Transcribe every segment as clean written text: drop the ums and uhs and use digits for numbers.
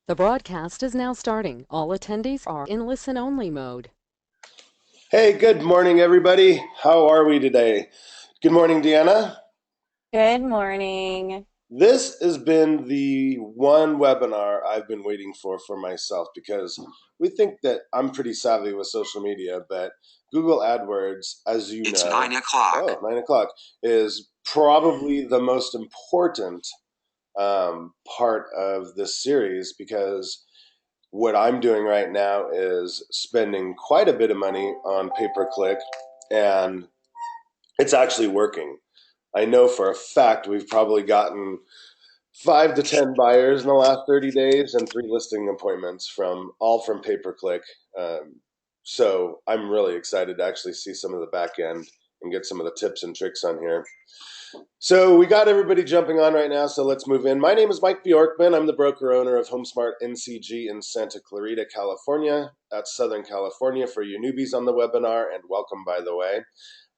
The broadcast is now starting. All attendees are in listen-only mode. Hey, good morning, everybody. How are we today? Good morning, Deanna. Good morning. This has been the one webinar I've been waiting for myself because we think that I'm pretty savvy with social media, but Google AdWords, as you It's know, 9 o'clock. 9 o'clock, is probably the most important part of this series because what I'm doing right now is spending quite a bit of money on pay-per-click, and it's actually working. I know for a fact we've probably gotten 5 to 10 buyers in the last 30 days and 3 listing appointments from pay-per-click. So I'm really excited to actually see some of the back end and get some of the tips and tricks on here. So we got everybody jumping on right now, so let's move in. My name is Mike Bjorkman. I'm the broker owner of HomeSmart NCG in Santa Clarita, California. That's Southern California for you newbies on the webinar, and welcome, by the way.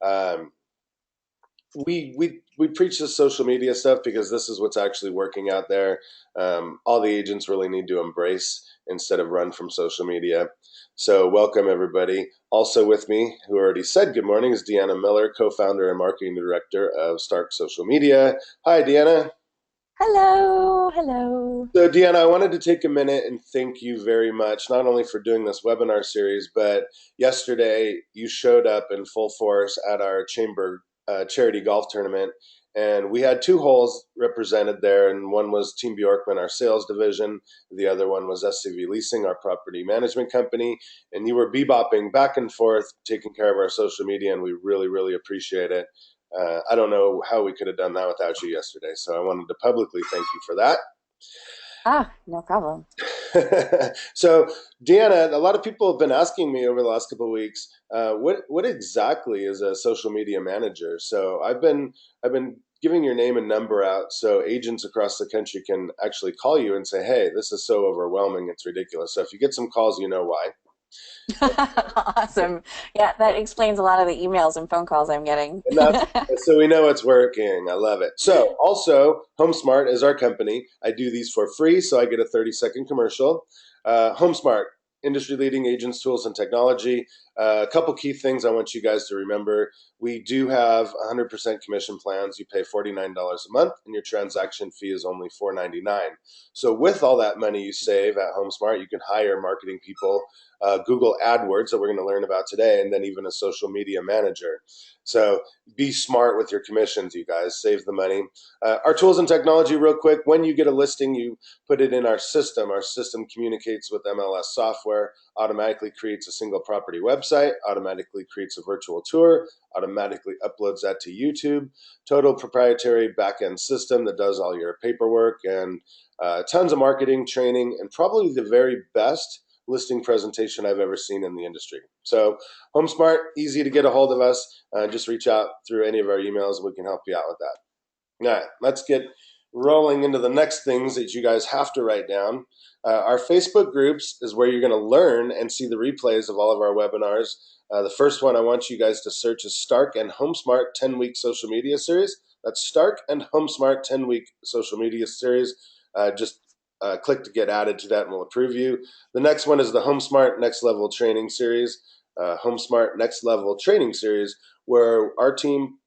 Um, we preach this social media stuff because this is what's actually working out there. All the agents really need to embrace instead of run from social media. So welcome, everybody. Also with me, who already said good morning, is Deanna Miller, co-founder and marketing director of Stark Social Media. Hi, Deanna. Hello. Hello. So, Deanna, I wanted to take a minute and thank you very much, not only for doing this webinar series, but yesterday you showed up in full force at our chamber charity golf tournament. And we had 2 holes represented there, and one was Team Bjorkman, our sales division. The other one was SCV Leasing, our property management company. And you were bebopping back and forth, taking care of our social media, and we really, really appreciate it. I don't know how we could have done that without you yesterday, so I wanted to publicly thank you for that. No problem. So, Deanna, a lot of people have been asking me over the last couple of weeks, what exactly is a social media manager? So, I've been giving your name and number out so agents across the country can actually call you and say, "Hey, this is so overwhelming, it's ridiculous." So, if you get some calls, you know why. Awesome. Yeah, that explains a lot of the emails and phone calls I'm getting. And that's so we know it's working. I love it. So also, HomeSmart is our company. I do these for free, so I get a 30-second commercial. HomeSmart, industry leading agents, tools, and technology. A couple key things I want you guys to remember. We do have 100% commission plans. You pay $49 a month, and your transaction fee is only $4.99. So with all that money you save at HomeSmart, you can hire marketing people, Google AdWords that we're going to learn about today, and then even a social media manager. So be smart with your commissions, you guys. Save the money. Our tools and technology, real quick. When you get a listing, you put it in our system. Our system communicates with MLS software, automatically creates a single property website, automatically creates a virtual tour, automatically uploads that to YouTube. Total proprietary back-end system that does all your paperwork and tons of marketing, training, and probably the very best listing presentation I've ever seen in the industry. So HomeSmart, easy to get a hold of us. Just reach out through any of our emails. We can help you out with that. All right, let's get rolling into the next things that you guys have to write down. Our Facebook groups is where you're going to learn and see the replays of all of our webinars. The first one I want you guys to search is Stark and HomeSmart 10-week social media series. That's Stark and HomeSmart 10-week social media series. Just click to get added to that and we'll approve you. The next one is the HomeSmart Next Level Training Series. HomeSmart Next Level Training Series, where our team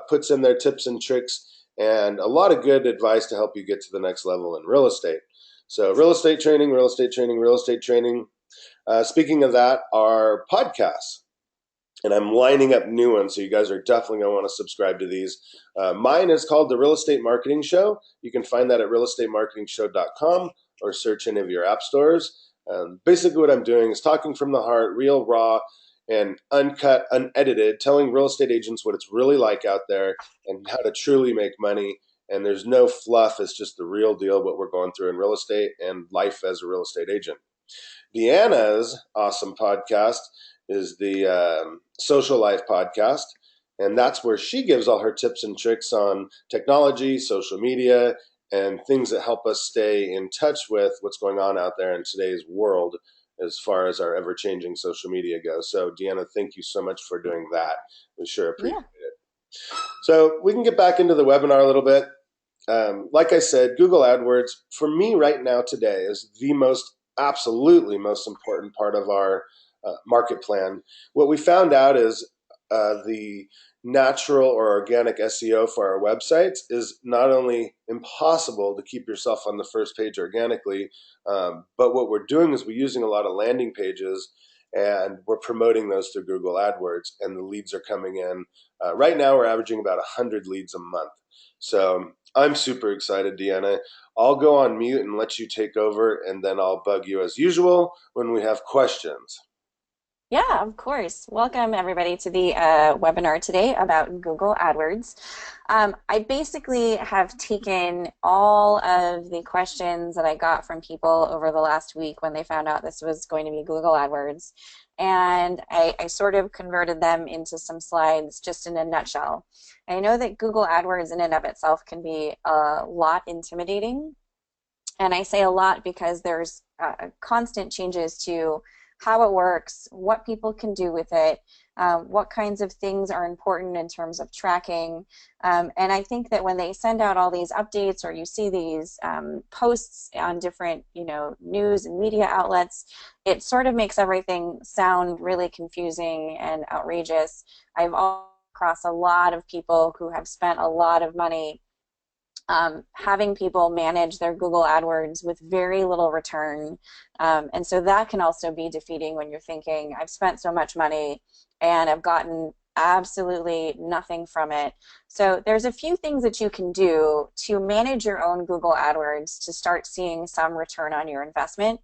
puts in their tips and tricks and a lot of good advice to help you get to the next level in real estate. So real estate training, real estate training, real estate training. Speaking of that, our podcasts. And I'm lining up new ones, so you guys are definitely going to want to subscribe to these. Mine is called The Real Estate Marketing Show. You can find that at realestatemarketingshow.com or search any of your app stores. Basically, what I'm doing is talking from the heart, real, raw, and uncut, unedited, telling real estate agents what it's really like out there and how to truly make money. And there's no fluff. It's just the real deal, what we're going through in real estate and life as a real estate agent. Deanna's awesome podcast is the Social Life podcast. And that's where she gives all her tips and tricks on technology, social media, and things that help us stay in touch with what's going on out there in today's world as far as our ever-changing social media goes. So, Deanna, thank you so much for doing that. We sure appreciate Yeah. it. So we can get back into the webinar a little bit. Like I said, Google AdWords for me right now today is the absolutely most important part of our market plan. What we found out is the natural or organic SEO for our websites is not only impossible to keep yourself on the first page organically, but what we're doing is we're using a lot of landing pages and we're promoting those through Google AdWords, and the leads are coming in. Right now, we're averaging about 100 leads a month. So I'm super excited, Deanna. I'll go on mute and let you take over, and then I'll bug you as usual when we have questions. Yeah, of course. Welcome everybody to the webinar today about Google AdWords. I basically have taken all of the questions that I got from people over the last week when they found out this was going to be Google AdWords, and I sort of converted them into some slides just in a nutshell. I know that Google AdWords in and of itself can be a lot intimidating, and I say a lot because there's constant changes to how it works, what people can do with it, what kinds of things are important in terms of tracking. And I think that when they send out all these updates, or you see these posts on different, news and media outlets, it sort of makes everything sound really confusing and outrageous. I've come across a lot of people who have spent a lot of money having people manage their Google AdWords with very little return. And so that can also be defeating when you're thinking, I've spent so much money and I've gotten absolutely nothing from it. So there's a few things that you can do to manage your own Google AdWords to start seeing some return on your investment.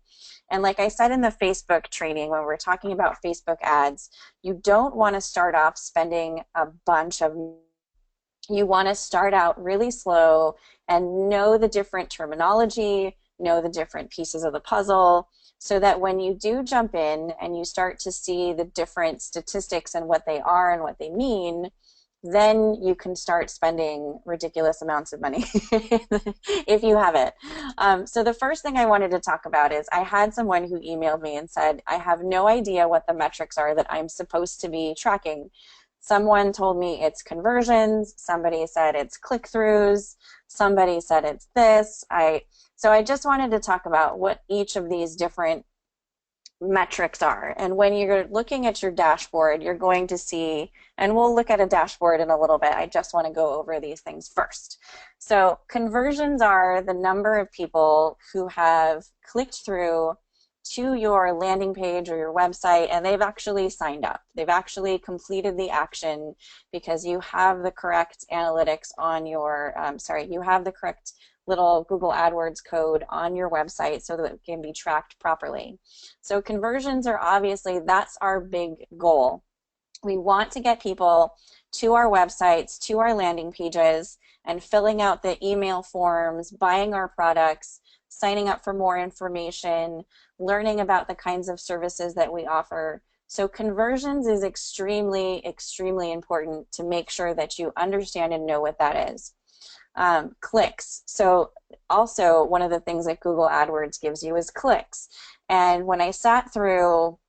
And like I said in the Facebook training, when we're talking about Facebook ads, you don't want to start off spending a bunch of. You want to start out really slow and know the different terminology, know the different pieces of the puzzle, so that when you do jump in and you start to see the different statistics and what they are and what they mean, then you can start spending ridiculous amounts of money if you have it. So the first thing I wanted to talk about is I had someone who emailed me and said, I have no idea what the metrics are that I'm supposed to be tracking. Someone told me it's conversions, somebody said it's click-throughs, somebody said it's this. So I just wanted to talk about what each of these different metrics are. And when you're looking at your dashboard, you're going to see, and we'll look at a dashboard in a little bit, I just want to go over these things first. So conversions are the number of people who have clicked through to your landing page or your website, and they've actually signed up. They've actually completed the action because you have the correct analytics on your, you have the correct little Google AdWords code on your website so that it can be tracked properly. So conversions are obviously, that's our big goal. We want to get people to our websites, to our landing pages, and filling out the email forms, buying our products, signing up for more information, learning about the kinds of services that we offer. So conversions is extremely, extremely important to make sure that you understand and know what that is. Clicks. So also one of the things that Google AdWords gives you is clicks. And when I sat through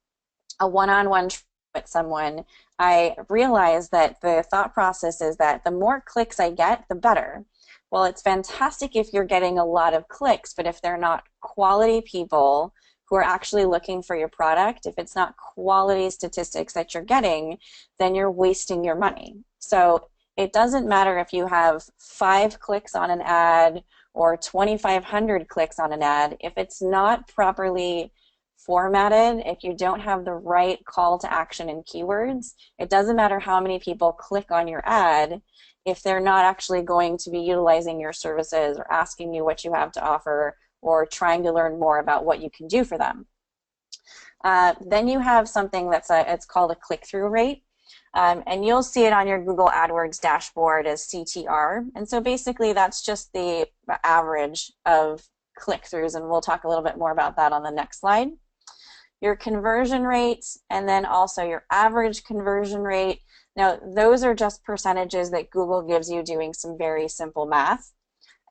a one-on-one with someone, I realized that the thought process is that the more clicks I get, the better. Well, it's fantastic if you're getting a lot of clicks, but if they're not quality people who are actually looking for your product, if it's not quality statistics that you're getting, then you're wasting your money. So it doesn't matter if you have 5 clicks on an ad or 2,500 clicks on an ad. If it's not properly formatted, if you don't have the right call to action and keywords, it doesn't matter how many people click on your ad if they're not actually going to be utilizing your services or asking you what you have to offer or trying to learn more about what you can do for them. Then you have something that's it's called a click-through rate. And you'll see it on your Google AdWords dashboard as CTR. And so basically that's just the average of click-throughs, and we'll talk a little bit more about that on the next slide. Your conversion rates, and then also your average conversion rate. Now, those are just percentages that Google gives you doing some very simple math.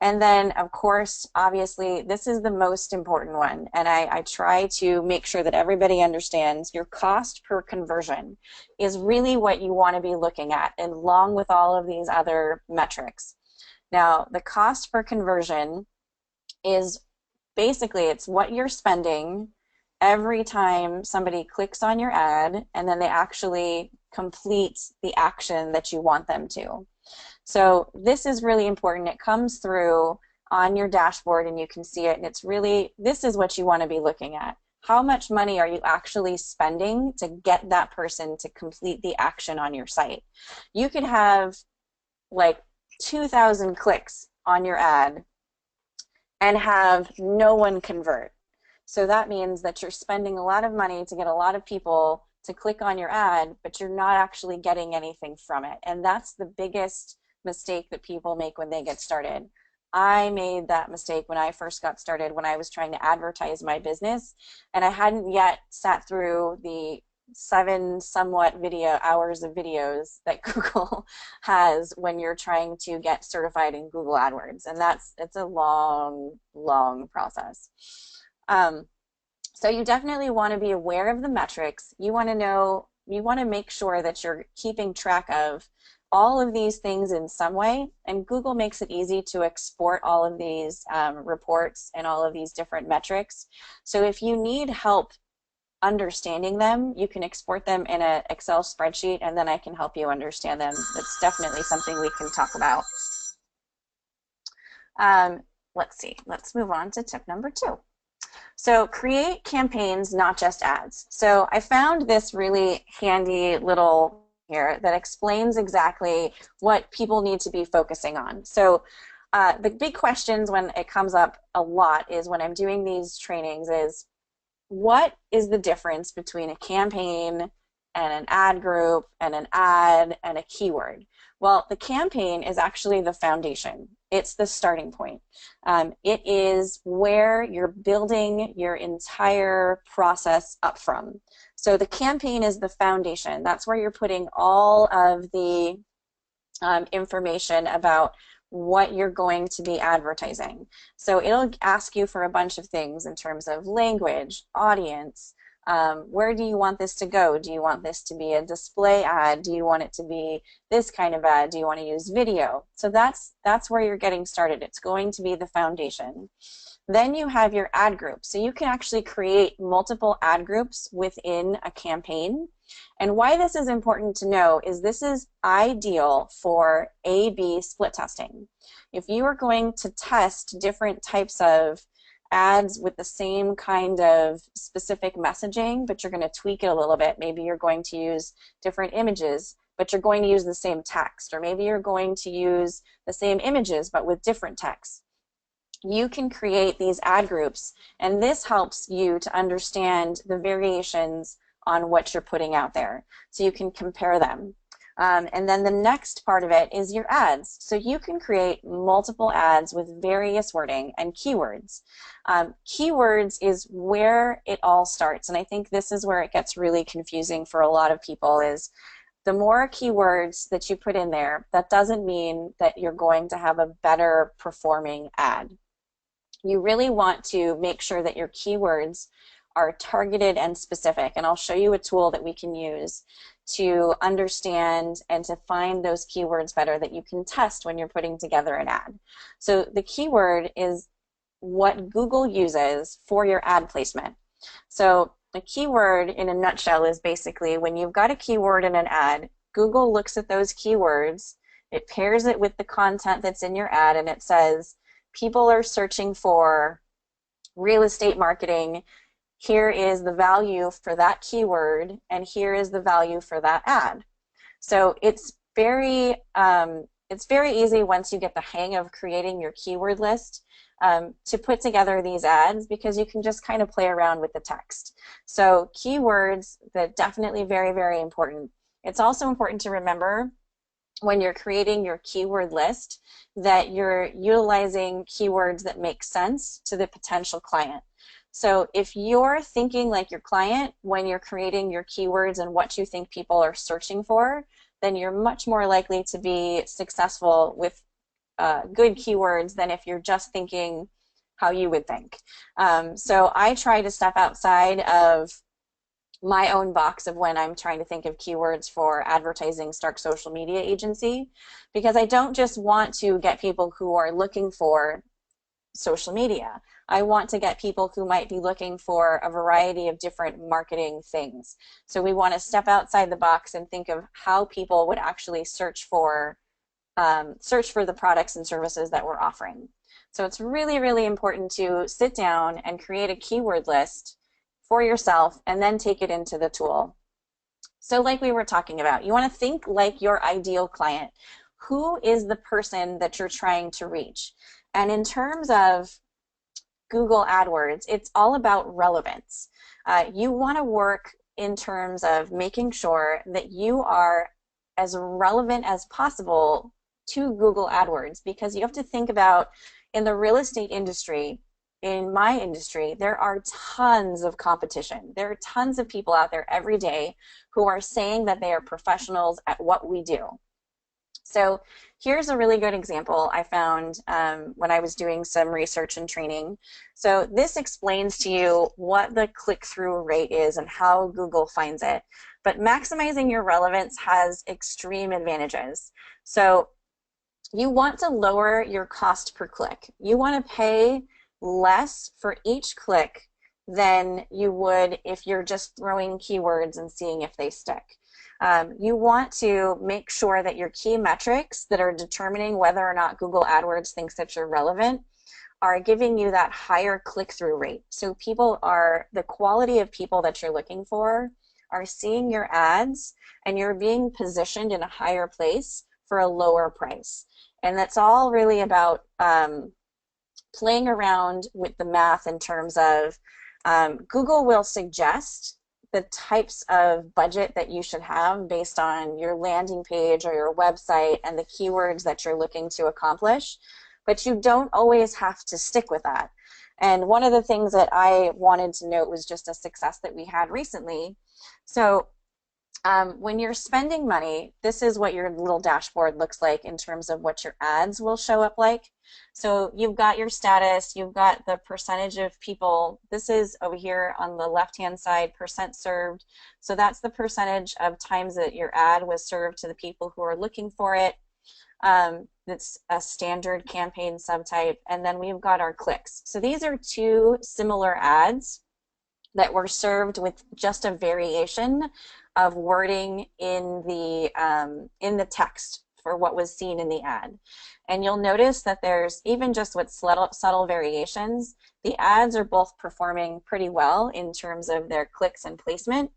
And then, of course, obviously, this is the most important one, and I try to make sure that everybody understands your cost per conversion is really what you want to be looking at, along with all of these other metrics. Now, the cost per conversion is basically it's what you're spending every time somebody clicks on your ad and then they actually complete the action that you want them to. So this is really important. It comes through on your dashboard and you can see it, and it's really, this is what you want to be looking at. How much money are you actually spending to get that person to complete the action on your site? You could have like 2,000 clicks on your ad and have no one convert. So that means that you're spending a lot of money to get a lot of people to click on your ad, but you're not actually getting anything from it. And that's the biggest mistake that people make when they get started. I made that mistake when I first got started, when I was trying to advertise my business, and I hadn't yet sat through the 7 somewhat video hours of videos that Google has when you're trying to get certified in Google AdWords, and it's a long process. So you definitely want to be aware of the metrics. You want to know, you want to make sure that you're keeping track of all of these things in some way, and Google makes it easy to export all of these reports and all of these different metrics. So if you need help understanding them, you can export them in an Excel spreadsheet, and then I can help you understand them. That's definitely something we can talk about. Let's see, let's move on to tip number 2. So create campaigns, not just ads. So I found this really handy little here that explains exactly what people need to be focusing on. So the big questions when it comes up a lot is when I'm doing these trainings is, what is the difference between a campaign and an ad group and an ad and a keyword? Well, the campaign is actually the foundation. It's the starting point. It is where you're building your entire process up from. So the campaign is the foundation. That's where you're putting all of the information about what you're going to be advertising. So it'll ask you for a bunch of things in terms of language, audience, where do you want this to go? Do you want this to be a display ad? Do you want it to be this kind of ad? Do you want to use video? So that's where you're getting started. It's going to be the foundation. Then you have your ad group. So you can actually create multiple ad groups within a campaign. And why this is important to know is this is ideal for A/B split testing. If you are going to test different types of ads with the same kind of specific messaging, but you're going to tweak it a little bit, maybe you're going to use different images, but you're going to use the same text, or maybe you're going to use the same images but with different text. You can create these ad groups, and this helps you to understand the variations on what you're putting out there, so you can compare them. And then the next part of it is your ads. So you can create multiple ads with various wording and keywords. Keywords is where it all starts, and I think this is where it gets really confusing for a lot of people. Is the more keywords that you put in there, that doesn't mean that you're going to have a better performing ad. You really want to make sure that your keywords are targeted and specific, and I'll show you a tool that we can use to understand and to find those keywords better that you can test when you're putting together an ad. So the keyword is what Google uses for your ad placement. So a keyword in a nutshell is basically when you've got a keyword in an ad, Google looks at those keywords, it pairs it with the content that's in your ad, and it says, people are searching for real estate marketing. Here is the value for that keyword, and here is the value for that ad. So it's very easy once you get the hang of creating your keyword list to put together these ads, because you can just kind of play around with the text. So keywords, that definitely very, very important. It's also important to remember when you're creating your keyword list that you're utilizing keywords that make sense to the potential client. So if you're thinking like your client when you're creating your keywords and what you think people are searching for, then you're much more likely to be successful with good keywords than if you're just thinking how you would think. So I try to step outside of my own box of when I'm trying to think of keywords for advertising Stark social media agency, because I don't just want to get people who are looking for social media. I want to get people who might be looking for a variety of different marketing things. So we want to step outside the box and think of how people would actually search for the products and services that we're offering. So it's really, really important to sit down and create a keyword list for yourself and then take it into the tool. So like we were talking about, you want to think like your ideal client. Who is the person that you're trying to reach? And in terms of Google AdWords, it's all about relevance. You want to work in terms of making sure that you are as relevant as possible to Google AdWords, because you have to think about, in the real estate industry, in my industry, there are tons of competition. There are tons of people out there every day who are saying that they are professionals at what we do. So here's a really good example I found when I was doing some research and training. So this explains to you what the click-through rate is and how Google finds it. But maximizing your relevance has extreme advantages. So you want to lower your cost per click. You want to pay less for each click than you would if you're just throwing keywords and seeing if they stick. You want to make sure that your key metrics that are determining whether or not Google AdWords thinks that you're relevant are giving you that higher click-through rate. So the quality of people that you're looking for are seeing your ads, and you're being positioned in a higher place for a lower price. And that's all really about playing around with the math in terms of Google will suggest the types of budget that you should have based on your landing page or your website and the keywords that you're looking to accomplish, but you don't always have to stick with that. And one of the things that I wanted to note was just a success that we had recently. So when you're spending money, this is what your little dashboard looks like in terms of what your ads will show up like. So you've got your status, you've got the percentage of people. This is over here on the left-hand side, percent served. So that's the percentage of times that your ad was served to the people who are looking for it. That's a standard campaign subtype. And then we've got our clicks. So these are two similar ads that were served with just a variation of wording in the text for what was seen in the ad. And you'll notice that there's, even just with subtle variations, the ads are both performing pretty well in terms of their clicks and placement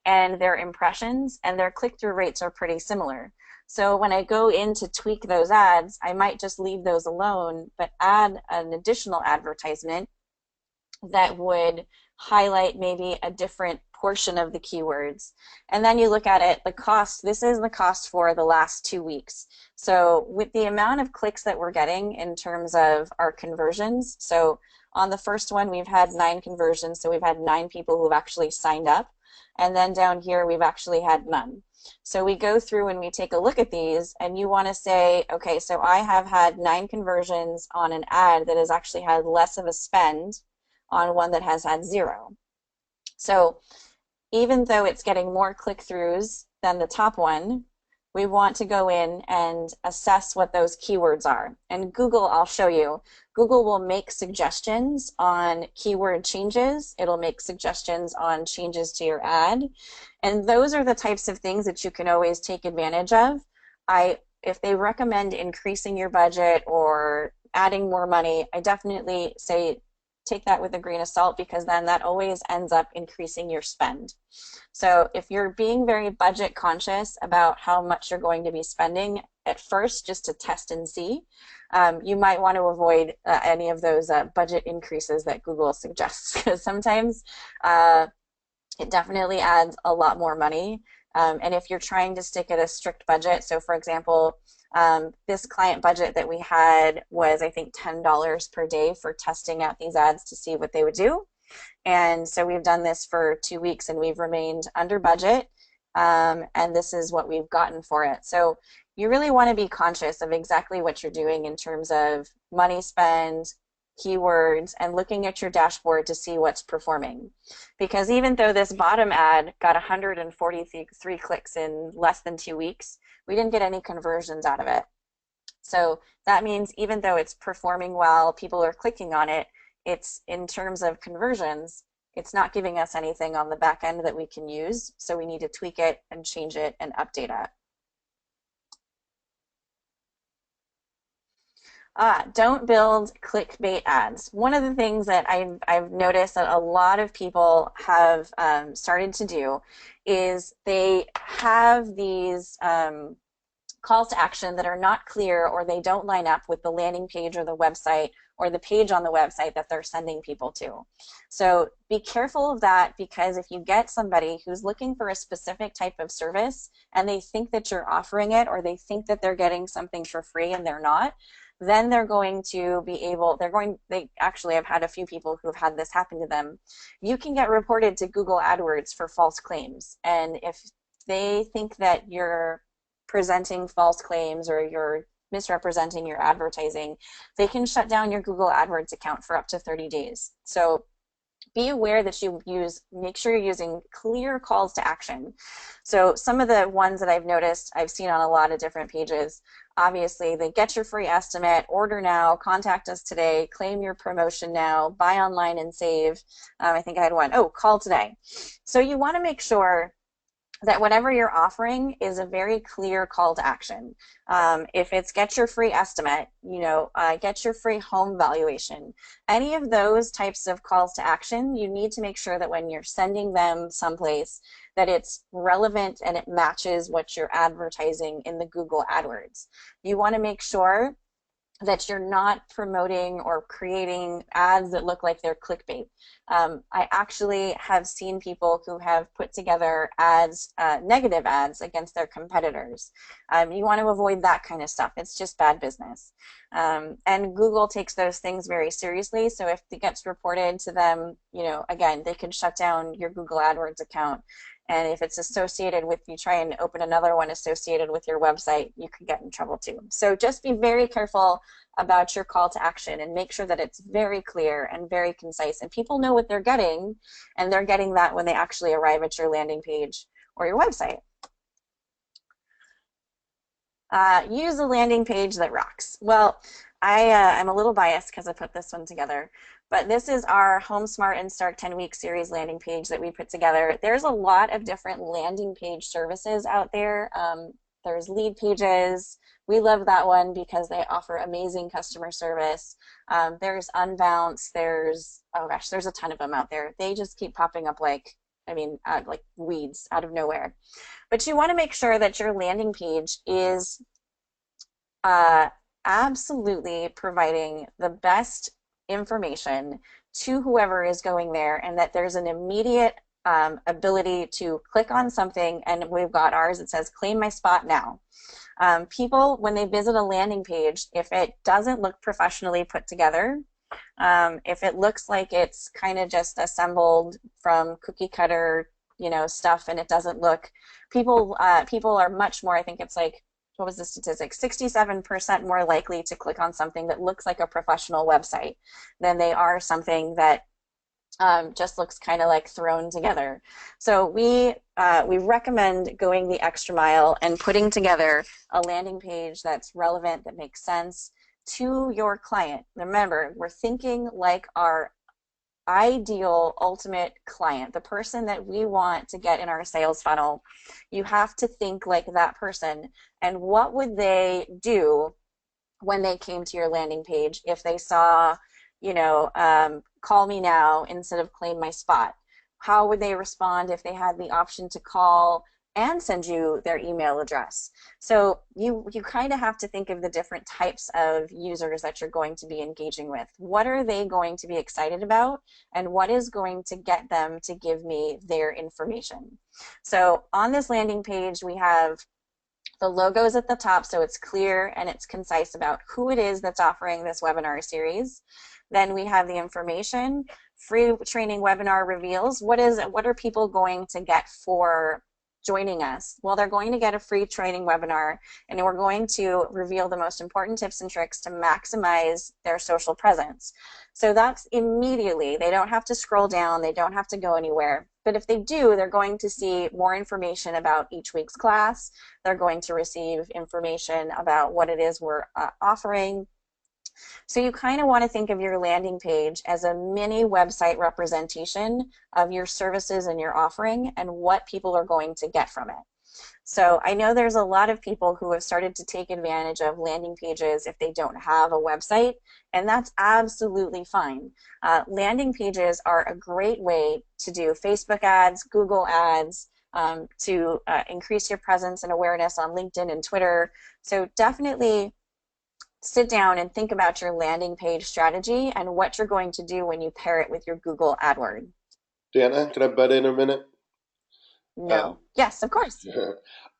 and their impressions, and their click-through rates are pretty similar. So when I go in to tweak those ads, I might just leave those alone, but add an additional advertisement that would highlight maybe a different portion of the keywords. And then you look at it, the cost, this is the cost for the last 2 weeks. So with the amount of clicks that we're getting in terms of our conversions, so on the first one we've had 9 conversions, so we've had 9 people who've actually signed up. And then down here we've actually had none. So we go through and we take a look at these, and you want to say, okay, so I have had 9 conversions on an ad that has actually had less of a spend on one that has had 0. So even though it's getting more click-throughs than the top one, we want to go in and assess what those keywords are. And Google, I'll show you, Google will make suggestions on keyword changes. It'll make suggestions on changes to your ad. And those are the types of things that you can always take advantage of. If they recommend increasing your budget or adding more money, I definitely say take that with a grain of salt, because then that always ends up increasing your spend. So if you're being very budget conscious about how much you're going to be spending at first, just to test and see, you might want to avoid any of those budget increases that Google suggests, because sometimes it definitely adds a lot more money. And if you're trying to stick at a strict budget, so for example, this client budget that we had was, I think, $10 per day for testing out these ads to see what they would do. And so we've done this for 2 weeks and we've remained under budget, and this is what we've gotten for it. So you really want to be conscious of exactly what you're doing in terms of money spend, keywords, and looking at your dashboard to see what's performing. Because even though this bottom ad got 143 clicks in less than 2 weeks, we didn't get any conversions out of it. So that means even though it's performing well, people are clicking on it, it's in terms of conversions, it's not giving us anything on the back end that we can use. So we need to tweak it and change it and update it. Don't build clickbait ads. One of the things that I've noticed that a lot of people have started to do is they have these calls to action that are not clear, or they don't line up with the landing page or the website or the page on the website that they're sending people to. So be careful of that, because if you get somebody who's looking for a specific type of service and they think that you're offering it, or they think that they're getting something for free and they're not, then they're going to be able, they actually have had a few people who have had this happen to them. You can get reported to Google AdWords for false claims. And if they think that you're presenting false claims or you're misrepresenting your advertising, they can shut down your Google AdWords account for up to 30 days. So be aware that make sure you're using clear calls to action. So some of the ones that I've noticed, I've seen on a lot of different pages, obviously they get your free estimate, order now, contact us today, claim your promotion now, buy online and save. I think I had one, call today. So you want to make sure that whatever you're offering is a very clear call to action. If it's get your free estimate, get your free home valuation, any of those types of calls to action, you need to make sure that when you're sending them someplace, that it's relevant and it matches what you're advertising in the Google AdWords. You want to make sure that you're not promoting or creating ads that look like they're clickbait. I actually have seen people who have put together ads, negative ads against their competitors. You want to avoid that kind of stuff. It's just bad business. And Google takes those things very seriously. So if it gets reported to them, again, they can shut down your Google AdWords account. And if it's associated with, you try and open another one associated with your website, you could get in trouble too. So just be very careful about your call to action and make sure that it's very clear and very concise, and people know what they're getting, and they're getting that when they actually arrive at your landing page or your website. Use a landing page that rocks. Well, I'm a little biased because I put this one together, but this is our Home Smart and Start 10-Week Series landing page that we put together. There's a lot of different landing page services out there. There's Lead Pages. We love that one because they offer amazing customer service. There's Unbounce. There's a ton of them out there. They just keep popping up like weeds out of nowhere. But you want to make sure that your landing page is absolutely providing the best information to whoever is going there, and that there's an immediate ability to click on something, and we've got ours, it says claim my spot now. People, when they visit a landing page, if it doesn't look professionally put together, if it looks like it's kind of just assembled from cookie cutter stuff, and it doesn't look, people are much more, I think it's like, what was the statistic? 67% more likely to click on something that looks like a professional website than they are something that just looks kind of like thrown together. So we recommend going the extra mile and putting together a landing page that's relevant, that makes sense to your client. Remember, we're thinking like our ideal ultimate client, the person that we want to get in our sales funnel. You have to think like that person, and what would they do when they came to your landing page if they saw, call me now instead of claim my spot? How would they respond if they had the option to call and send you their email address? So you kind of have to think of the different types of users that you're going to be engaging with. What are they going to be excited about, and what is going to get them to give me their information? So on this landing page, we have the logos at the top, so it's clear and it's concise about who it is that's offering this webinar series. Then we have the information, free training webinar reveals. What are people going to get for joining us? Well, they're going to get a free training webinar, and we're going to reveal the most important tips and tricks to maximize their social presence. So that's immediately. They don't have to scroll down. They don't have to go anywhere. But if they do, they're going to see more information about each week's class. They're going to receive information about what it is we're offering. So you kind of want to think of your landing page as a mini website representation of your services and your offering and what people are going to get from it. So I know there's a lot of people who have started to take advantage of landing pages if they don't have a website, and that's absolutely fine. Landing pages are a great way to do Facebook ads, Google ads, to increase your presence and awareness on LinkedIn and Twitter. So definitely sit down and think about your landing page strategy and what you're going to do when you pair it with your Google AdWord. Dana, can I butt in a minute? No. Yes, of course.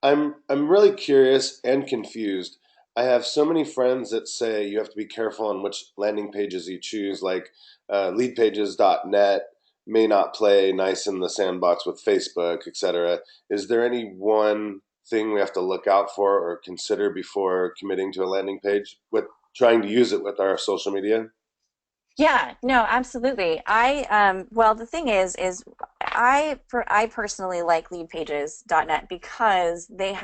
I'm really curious and confused. I have so many friends that say you have to be careful on which landing pages you choose, like leadpages.net may not play nice in the sandbox with Facebook, etc. Is there any one thing we have to look out for or consider before committing to a landing page with trying to use it with our social media? Yeah, no, absolutely. Well, the thing is I personally like leadpages.net because they've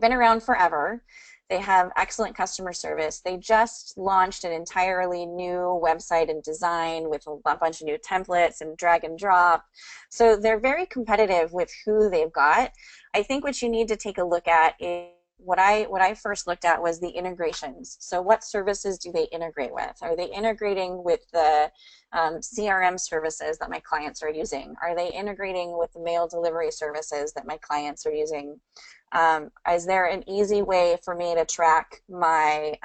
been around forever. They have excellent customer service. They just launched an entirely new website and design with a bunch of new templates and drag and drop. So they're very competitive with who they've got. I think what you need to take a look at is what I first looked at was the integrations. So what services do they integrate with? Are they integrating with the CRM services that my clients are using? Are they integrating with the mail delivery services that my clients are using? Is there an easy way for me to track my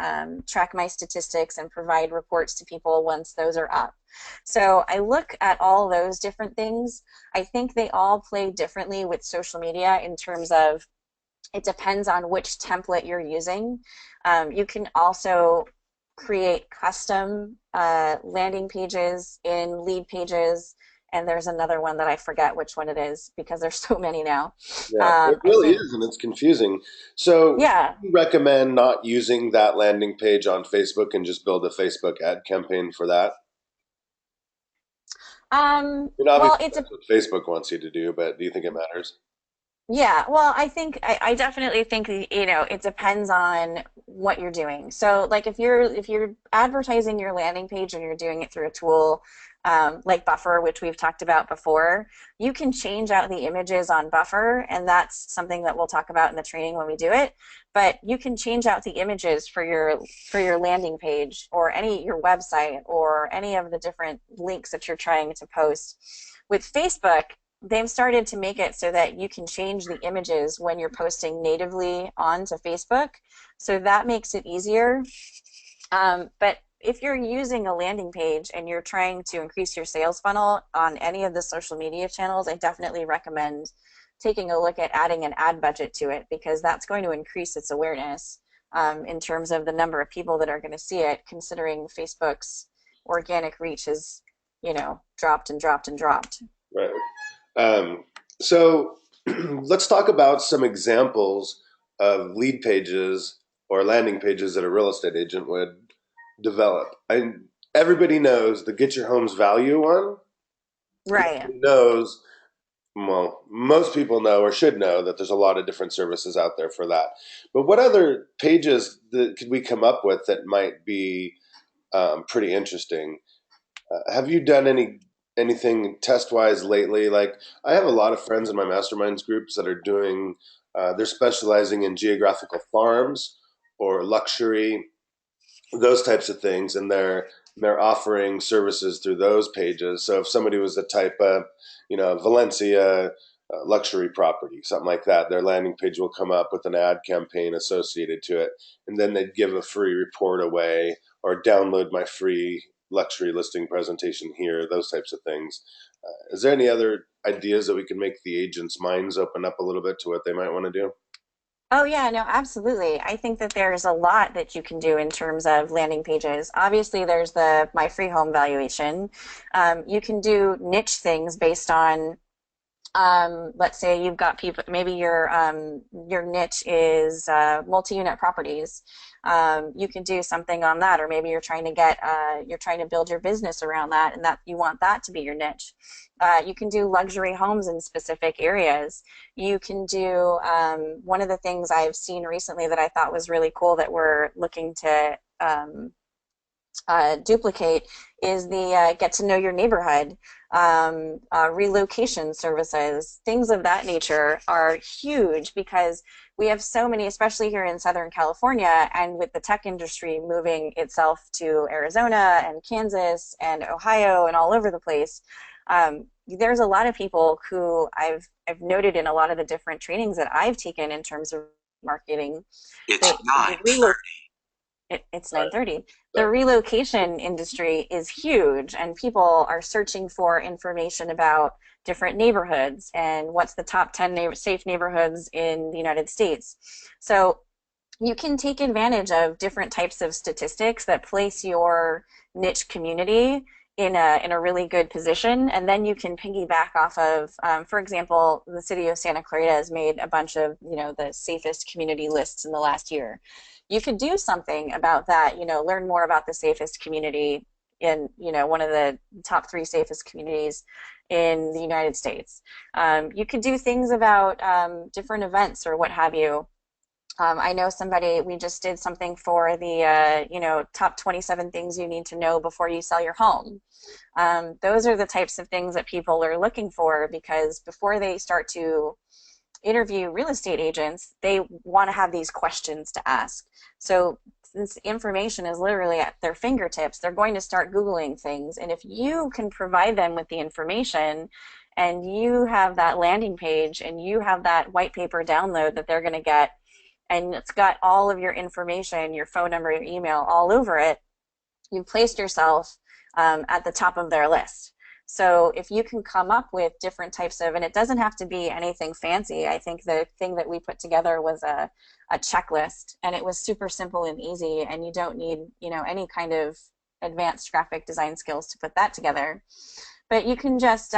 statistics and provide reports to people once those are up? So I look at all those different things. I think they all play differently with social media in terms of it depends on which template you're using. You can also create custom landing pages in lead pages, and there's another one that I forget which one it is because there's so many now. Yeah, it I really think, is, and it's confusing. So, yeah. you recommend not using that landing page on Facebook and just build a Facebook ad campaign for that? I mean, Well, obviously, that's what Facebook wants you to do, but do you think it matters? yeah, well, I definitely think it depends on what you're doing. So like if you're advertising your landing page and you're doing it through a tool like Buffer, which we've talked about before, you can change out the images on Buffer, and that's something that we'll talk about in the training when we do it. But you can change out the images for your landing page or your website or any of the different links that you're trying to post. With Facebook, they've started to make it so that you can change the images when you're posting natively onto Facebook. So that makes it easier. But if you're using a landing page and you're trying to increase your sales funnel on any of the social media channels, I definitely recommend taking a look at adding an ad budget to it because that's going to increase its awareness in terms of the number of people that are going to see it, considering Facebook's organic reach has, dropped and dropped and dropped. Right. Um, so, let's talk about some examples of lead pages or landing pages that a real estate agent would develop. Everybody knows the Get Your Home's Value one. Right. Knows Well, most people know or should know that there's a lot of different services out there for that. But what other pages could we come up with that might be pretty interesting? Have you done anything test wise lately? Like I have a lot of friends in my masterminds groups that are doing. They're specializing in geographical farms or luxury, those types of things, and they're offering services through those pages. So if somebody was to type up, Valencia luxury property, something like that, their landing page will come up with an ad campaign associated to it, and then they'd give a free report away or download my free luxury listing presentation here, those types of things. Is there any other ideas that we can make the agents' minds open up a little bit to what they might want to do? Oh yeah, no, absolutely. I think that there's a lot that you can do in terms of landing pages. Obviously, there's the my free home valuation. You can do niche things based on Let's say you've got people, maybe your niche is multi-unit properties. You can do something on that, or maybe you're trying to build your business around that, and that you want that to be your niche. You can do luxury homes in specific areas. You can do one of the things I've seen recently that I thought was really cool that we're looking to duplicate is the get to know your neighborhood. Relocation services, things of that nature are huge because we have so many, especially here in Southern California, and with the tech industry moving itself to Arizona and Kansas and Ohio and all over the place. There's a lot of people who I've noted in a lot of the different trainings that I've taken in terms of marketing. It's The 9:30. it's Sorry. 9:30. The Sorry. relocation industry is huge, and people are searching for information about different neighborhoods and what's the top 10 safe neighborhoods in the United States. So you can take advantage of different types of statistics that place your niche community in a really good position, and then you can piggyback off of, for example, the city of Santa Clarita has made a bunch of the safest community lists in the last year. You could do something about that, learn more about the safest community in one of the top 3 safest communities in the United States. You could do things about different events or what have you. I know we just did something for the, top 27 things you need to know before you sell your home. Those are the types of things that people are looking for, because before they start to interview real estate agents, they want to have these questions to ask. So since information is literally at their fingertips, they're going to start Googling things. And if you can provide them with the information, and you have that landing page and you have that white paper download that they're going to get, and it's got all of your information, your phone number, your email, all over it, you've placed yourself at the top of their list. So if you can come up with different types of, and it doesn't have to be anything fancy. I think the thing that we put together was a checklist, and it was super simple and easy, and you don't need, any kind of advanced graphic design skills to put that together. But you can just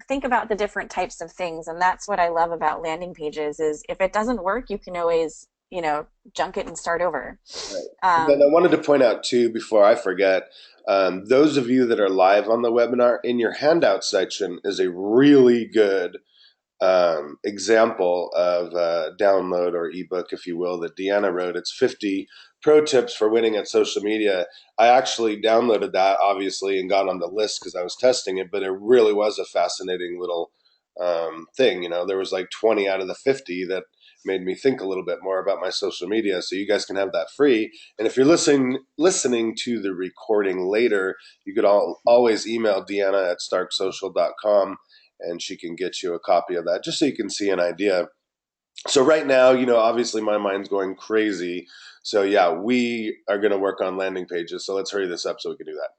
think about the different types of things, and that's what I love about landing pages is if it doesn't work, you can always, junk it and start over. Right. And then I wanted to point out too, before I forget, those of you that are live on the webinar, in your handout section is a really good example of download or ebook, if you will, that Deanna wrote. It's 50 pro tips for winning at social media. I actually downloaded that, obviously, and got on the list because I was testing it, but it really was a fascinating little thing. There was like 20 out of the 50 that made me think a little bit more about my social media. So you guys can have that free. And if you're listening to the recording later, you could always email Deanna at starksocial.com, and she can get you a copy of that just so you can see an idea. So right now, obviously my mind's going crazy. So yeah, we are going to work on landing pages. So let's hurry this up so we can do that.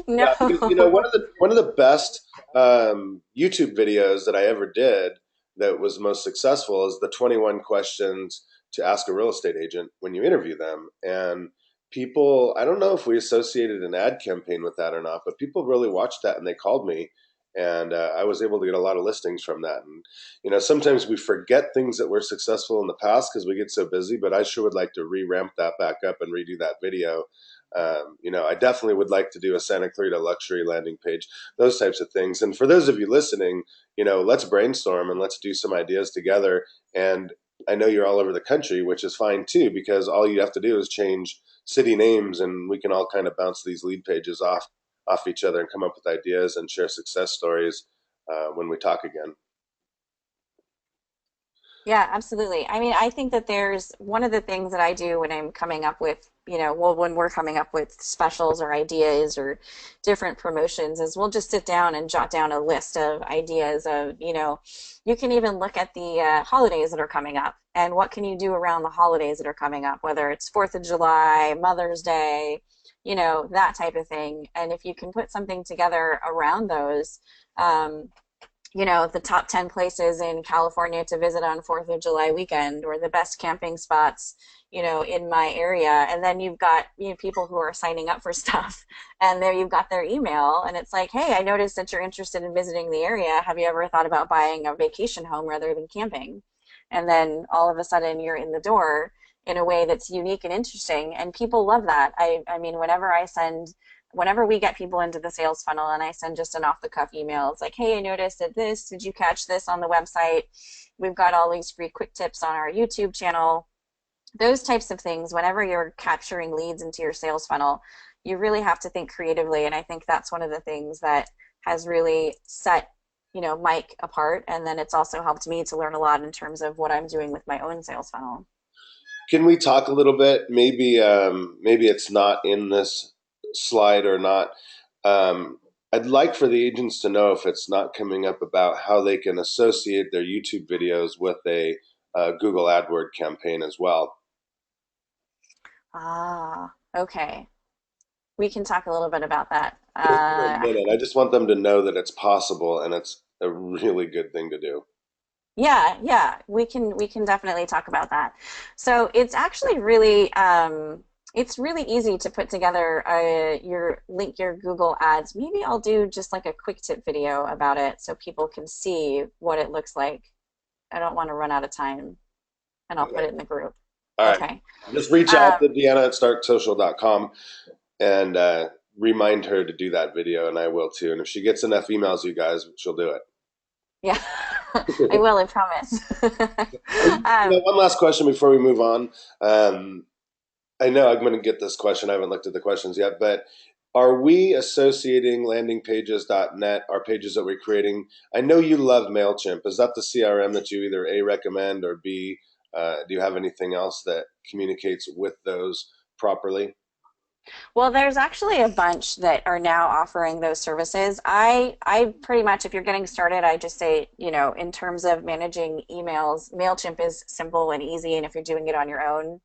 No. Yeah, because one of the best YouTube videos that I ever did that was most successful is the 21 questions to ask a real estate agent when you interview them. And people, I don't know if we associated an ad campaign with that or not, but people really watched that and they called me. And I was able to get a lot of listings from that. And, sometimes we forget things that were successful in the past because we get so busy, but I sure would like to re-ramp that back up and redo that video. I definitely would like to do a Santa Clarita luxury landing page, those types of things. And for those of you listening, let's brainstorm and let's do some ideas together. And I know you're all over the country, which is fine too, because all you have to do is change city names and we can all kind of bounce these lead pages off each other and come up with ideas and share success stories when we talk again. Yeah, absolutely. I mean, I think that there's one of the things that I do when I'm coming up with, when we're coming up with specials or ideas or different promotions is we'll just sit down and jot down a list of ideas of, you can even look at the holidays that are coming up and what can you do around the holidays that are coming up, whether it's 4th of July, Mother's Day, that type of thing. And if you can put something together around those, the top 10 places in California to visit on 4th of July weekend, or the best camping spots, in my area. And then you've got, people who are signing up for stuff, and there you've got their email, and it's like, hey, I noticed that you're interested in visiting the area. Have you ever thought about buying a vacation home rather than camping? And then all of a sudden you're in the door in a way that's unique and interesting. And people love that. I mean, whenever we get people into the sales funnel and I send just an off the cuff email, it's like, hey, I noticed that this, did you catch this on the website? We've got all these free quick tips on our YouTube channel. Those types of things, whenever you're capturing leads into your sales funnel, you really have to think creatively. And I think that's one of the things that has really set, Mike apart. And then it's also helped me to learn a lot in terms of what I'm doing with my own sales funnel. Can we talk a little bit? Maybe it's not in this slide or not. Um, I'd like for the agents to know if it's not coming up about how they can associate their YouTube videos with a Google AdWord campaign as well. Ah, okay. We can talk a little bit about that. Just for a minute. I just want them to know that it's possible and it's a really good thing to do. Yeah, yeah, we can definitely talk about that. So it's actually it's really easy to put together your Google Ads. Maybe I'll do just like a quick tip video about it so people can see what it looks like. I don't want to run out of time, and I'll put Okay. it in the group. All right. Okay. Just reach out Um, to Deanna at starksocial.com and remind her to do that video, and I will too. And if she gets enough emails, you guys, she'll do yeah, I it. will, I promise. You know, Um, one last question before we move on. I know I'm going to get this question. I haven't looked at the questions yet, but are we associating landingpages.net, our pages that we're creating? I know you love MailChimp. Is that the CRM that you either A, recommend, or B, do you have anything else that communicates with those properly? Well, there's actually a bunch that are now offering those services. I pretty much, if you're getting started, I just say, in terms of managing emails, MailChimp is simple and easy, and if you're doing it on your own,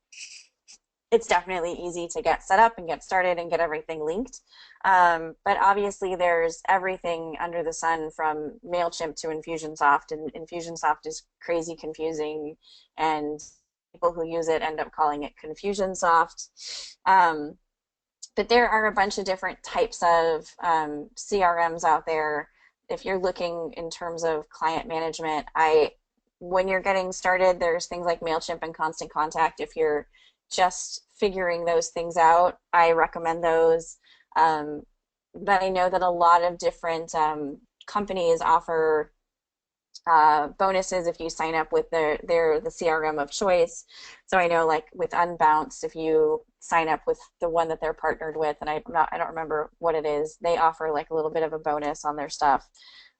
it's definitely easy to get set up and get started and get everything linked. But obviously, there's everything under the sun from MailChimp to Infusionsoft, and Infusionsoft is crazy confusing, and people who use it end up calling it Confusionsoft. But there are a bunch of different types of CRMs out there. If you're looking in terms of client management, when you're getting started, there's things like MailChimp and Constant Contact. If you're just figuring those things out, I recommend those. Um, but I know that a lot of different companies offer bonuses if you sign up with the CRM of choice. So I know, like with Unbounce, if you sign up with the one that they're partnered with, and I don't remember what it is, they offer like a little bit of a bonus on their stuff.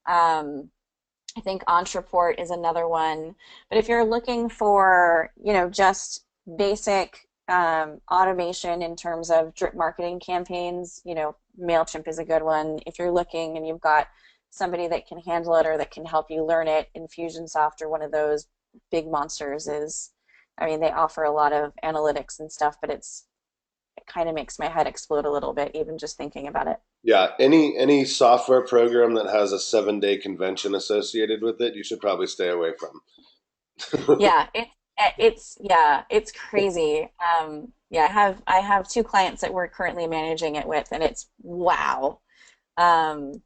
I think Entreport is another one. But if you're looking for, just basic automation in terms of drip marketing campaigns, MailChimp is a good one. If you're looking and you've got somebody that can handle it or that can help you learn it, Infusionsoft or one of those big monsters is, I mean, they offer a lot of analytics and stuff, but it kind of makes my head explode a little bit, even just thinking about it. Yeah, any software program that has a 7-day convention associated with it, you should probably stay away from. Yeah, it's crazy. Yeah, I have two clients that we're currently managing it with, and it's wow. Um,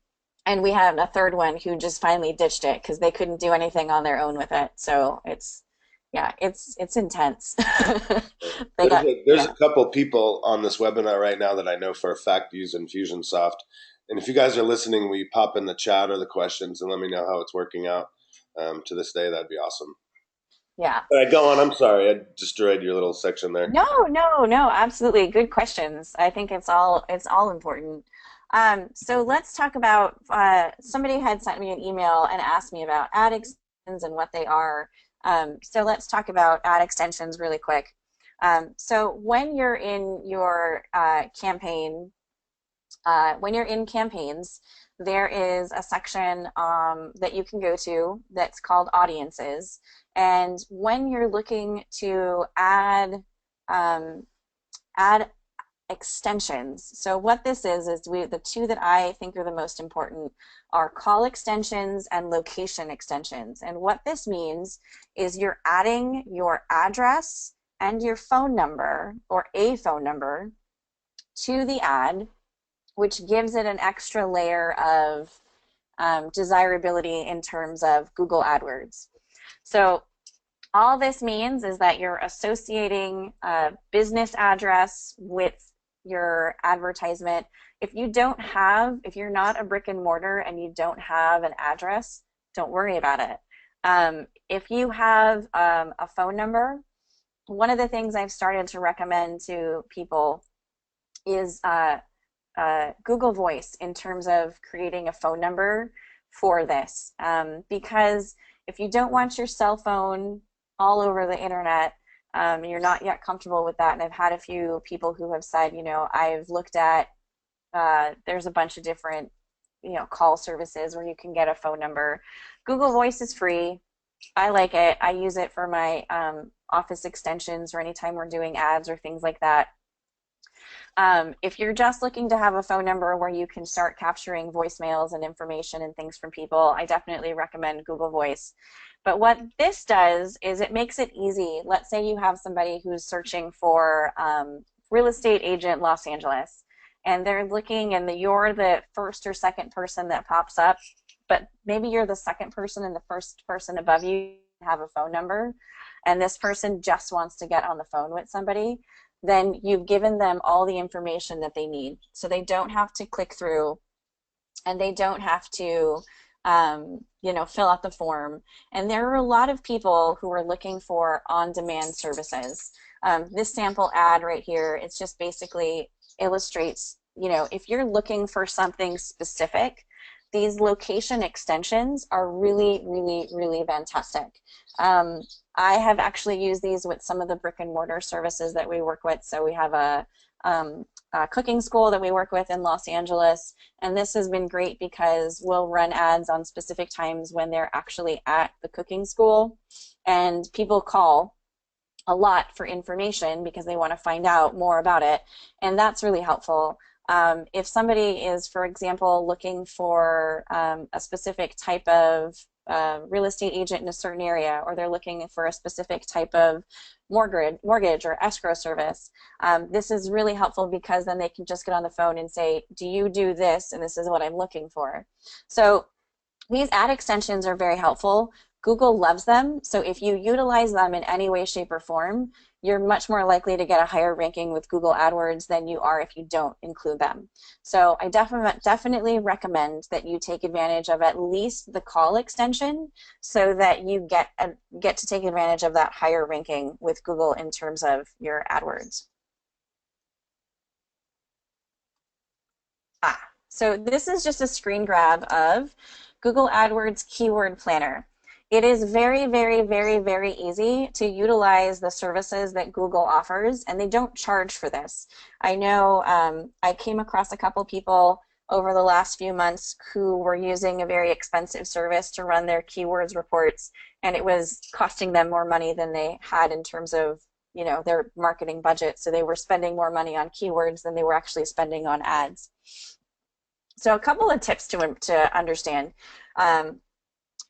and we had a third one who just finally ditched it because they couldn't do anything on their own with it. So yeah, it's intense. They got, There's yeah. a couple people on this webinar right now that I know for a fact use Infusionsoft. And if you guys are listening, will you pop in the chat or the questions and let me know how it's working out to this day? That'd be awesome. Yeah. All right, go on. I'm sorry. I destroyed your little section there. No, no, no, absolutely. Good questions. I think it's all important. So let's talk about somebody had sent me an email and asked me about ad extensions and what they are. So let's talk about ad extensions really quick. So when you're in campaigns, there is a section that you can go to that's called audiences. And when you're looking to um, add extensions. So what this is the two that I think are the most important are call extensions and location extensions. And what this means is you're adding your address and your phone number or a phone number to the ad, which gives it an extra layer of desirability in terms of Google AdWords. So all this means is that you're associating a business address with your advertisement. If you're not a brick and mortar and you don't have an address, don't worry about it. If you have a phone number, one of the things I've started to recommend to people is Google Voice in terms of creating a phone number for this. Because if you don't want your cell phone all over the internet, you're not yet comfortable with that. And I've had a few people who have said, I've looked at, there's a bunch of different, call services where you can get a phone number. Google Voice is free. I like it. I use it for my office extensions or anytime we're doing ads or things like that. If you're just looking to have a phone number where you can start capturing voicemails and information and things from people, I definitely recommend Google Voice. But what this does is it makes it easy. Let's say you have somebody who's searching for real estate agent Los Angeles, and they're looking and you're the first or second person that pops up, but maybe you're the second person and the first person above you have a phone number, and this person just wants to get on the phone with somebody. Then you've given them all the information that they need. So they don't have to click through and they don't have to, fill out the form. And there are a lot of people who are looking for on-demand services. This sample ad right here, it's just basically illustrates, if you're looking for something specific, these location extensions are really, really, really fantastic. I have actually used these with some of the brick and mortar services that we work with. So we have a cooking school that we work with in Los Angeles, and this has been great because we'll run ads on specific times when they're actually at the cooking school, and people call a lot for information because they want to find out more about it, and that's really helpful. If somebody is, for example, looking for a specific type of real estate agent in a certain area, or they're looking for a specific type of mortgage or escrow service, this is really helpful because then they can just get on the phone and say, do you do this? And this is what I'm looking for. So these ad extensions are very helpful. Google loves them. So if you utilize them in any way, shape, or form, you're much more likely to get a higher ranking with Google AdWords than you are if you don't include them. So I definitely recommend that you take advantage of at least the call extension so that you get to take advantage of that higher ranking with Google in terms of your AdWords. So this is just a screen grab of Google AdWords Keyword Planner. It is very, very, very, very easy to utilize the services that Google offers, and they don't charge for this. I know I came across a couple people over the last few months who were using a very expensive service to run their keywords reports, and it was costing them more money than they had in terms of their marketing budget. So they were spending more money on keywords than they were actually spending on ads. So a couple of tips to understand.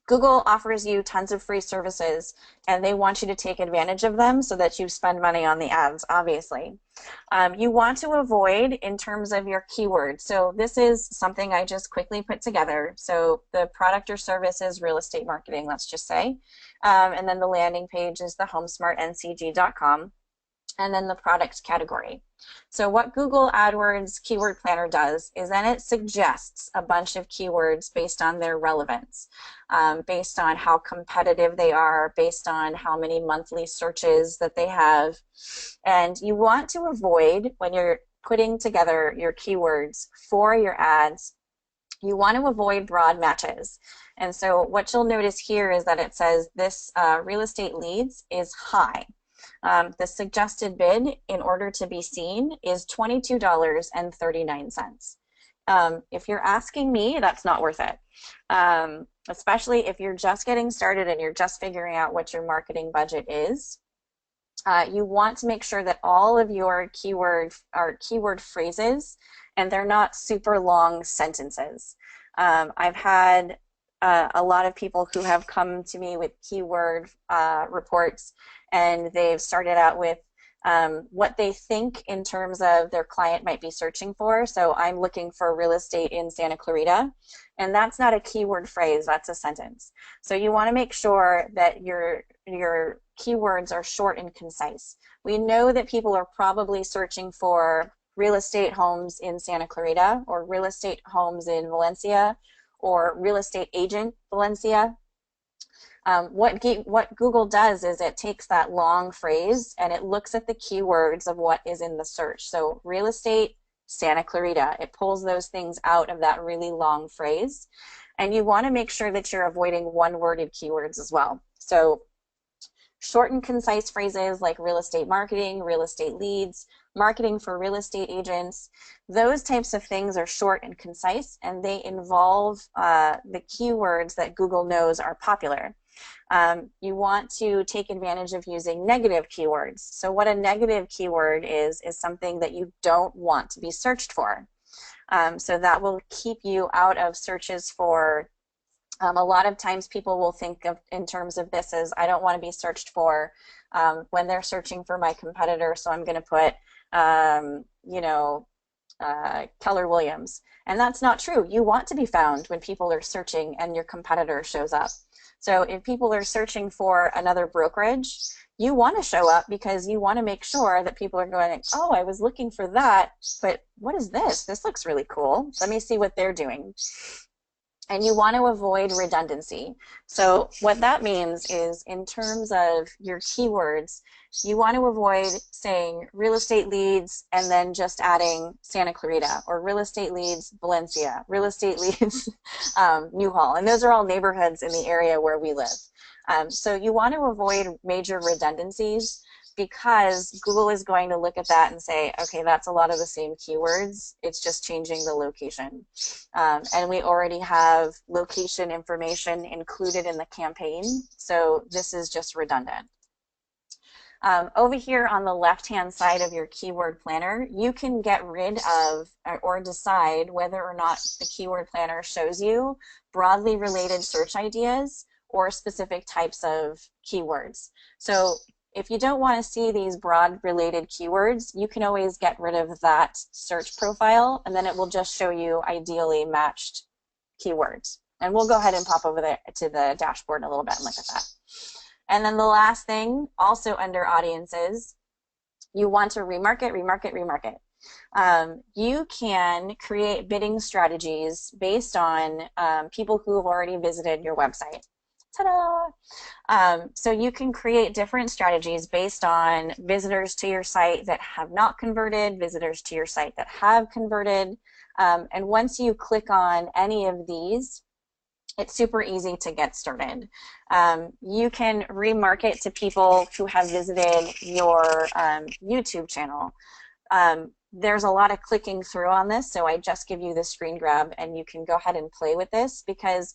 Google offers you tons of free services, and they want you to take advantage of them so that you spend money on the ads, obviously. You want to avoid in terms of your keywords. So this is something I just quickly put together. So the product or service is real estate marketing, let's just say. And then the landing page is the homesmartncg.com. And then the product category. So what Google AdWords Keyword Planner does is then it suggests a bunch of keywords based on their relevance, based on how competitive they are, based on how many monthly searches that they have. And you want to avoid, when you're putting together your keywords for your ads, you want to avoid broad matches. And so what you'll notice here is that it says this real estate leads is high. The suggested bid in order to be seen is $22.39. If you're asking me, that's not worth it. Especially if you're just getting started and you're just figuring out what your marketing budget is. You want to make sure that all of your keyword are keyword phrases and they're not super long sentences. I've had a lot of people who have come to me with keyword reports, and they've started out with what they think in terms of their client might be searching for. So I'm looking for real estate in Santa Clarita, and that's not a keyword phrase, that's a sentence. So you want to make sure that your keywords are short and concise. We know that people are probably searching for real estate homes in Santa Clarita, or real estate homes in Valencia, or real estate agent Valencia. What Google does is it takes that long phrase and it looks at the keywords of what is in the search. So real estate Santa Clarita, it pulls those things out of that really long phrase. And you want to make sure that you're avoiding one-worded keywords as well. So short and concise phrases like real estate marketing, real estate leads, marketing for real estate agents, those types of things are short and concise, and they involve the keywords that Google knows are popular. You want to take advantage of using negative keywords. So what a negative keyword is something that you don't want to be searched for. So that will keep you out of searches for a lot of times people will think of in terms of this as I don't want to be searched for when they're searching for my competitor, so I'm going to put, you know, Keller Williams. And that's not true. You want to be found when people are searching and your competitor shows up. So if people are searching for another brokerage, you want to show up because you want to make sure that people are going, oh, I was looking for that, but what is this? This looks really cool. Let me see what they're doing. And you want to avoid redundancy. So what that means is in terms of your keywords, you want to avoid saying real estate leads and then just adding Santa Clarita, or real estate leads Valencia, real estate leads Newhall. And those are all neighborhoods in the area where we live. So you want to avoid major redundancies, because Google is going to look at that and say, okay, that's a lot of the same keywords. It's just changing the location. And we already have location information included in the campaign, so this is just redundant. Over here on the left-hand side of your keyword planner, you can get rid of or decide whether or not the keyword planner shows you broadly related search ideas or specific types of keywords. So if you don't want to see these broad related keywords, you can always get rid of that search profile, and then it will just show you ideally matched keywords. And we'll go ahead and pop over there to the dashboard in a little bit and look at that. And then the last thing, also under audiences, you want to remarket, remarket, remarket. You can create bidding strategies based on people who have already visited your website. Ta-da! So you can create different strategies based on visitors to your site that have not converted, visitors to your site that have converted. And once you click on any of these, it's super easy to get started. You can remarket to people who have visited your YouTube channel. There's a lot of clicking through on this, so I just give you the screen grab and you can go ahead and play with this, because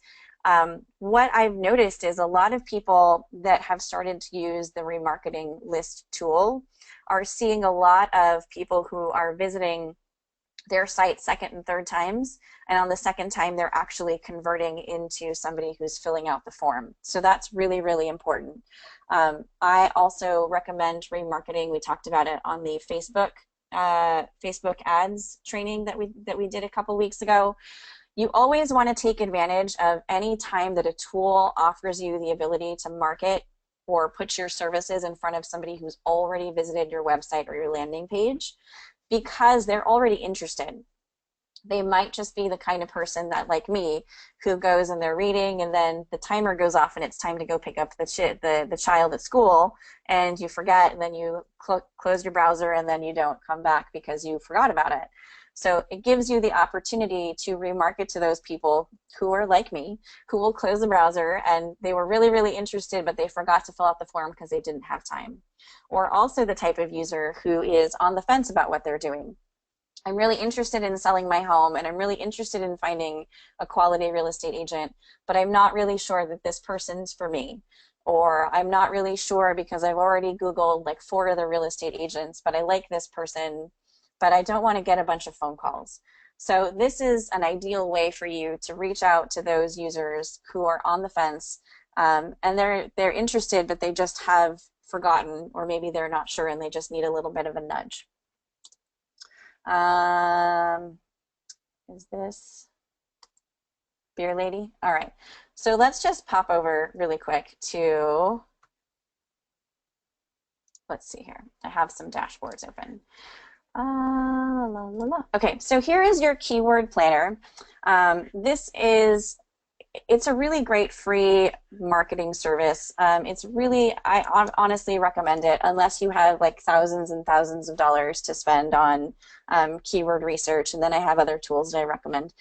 what I've noticed is a lot of people that have started to use the remarketing list tool are seeing a lot of people who are visiting their site second and third times, and on the second time they're actually converting into somebody who's filling out the form. So that's really, really important. I also recommend remarketing. We talked about it on the Facebook ads training that we did a couple weeks ago. You always want to take advantage of any time that a tool offers you the ability to market or put your services in front of somebody who's already visited your website or your landing page, because they're already interested. They might just be the kind of person that, like me, who goes and they're reading and then the timer goes off and it's time to go pick up the child at school, and you forget, and then you close your browser and then you don't come back because you forgot about it. So it gives you the opportunity to remarket to those people who are like me, who will close the browser and they were really, really interested, but they forgot to fill out the form because they didn't have time. Or also the type of user who is on the fence about what they're doing. I'm really interested in selling my home and I'm really interested in finding a quality real estate agent, but I'm not really sure that this person's for me. or I'm not really sure because I've already Googled like 4 of the real estate agents, but I like this person, but I don't want to get a bunch of phone calls. So this is an ideal way for you to reach out to those users who are on the fence, and they're interested, but they just have forgotten, or maybe they're not sure and they just need a little bit of a nudge. Is this Beer Lady? All right. So let's just pop over really quick to, let's see here. I have some dashboards open. Okay, so here is your keyword planner. It's a really great free marketing service. It's really, I honestly recommend it unless you have like thousands and thousands of dollars to spend on keyword research, and then I have other tools that I recommend.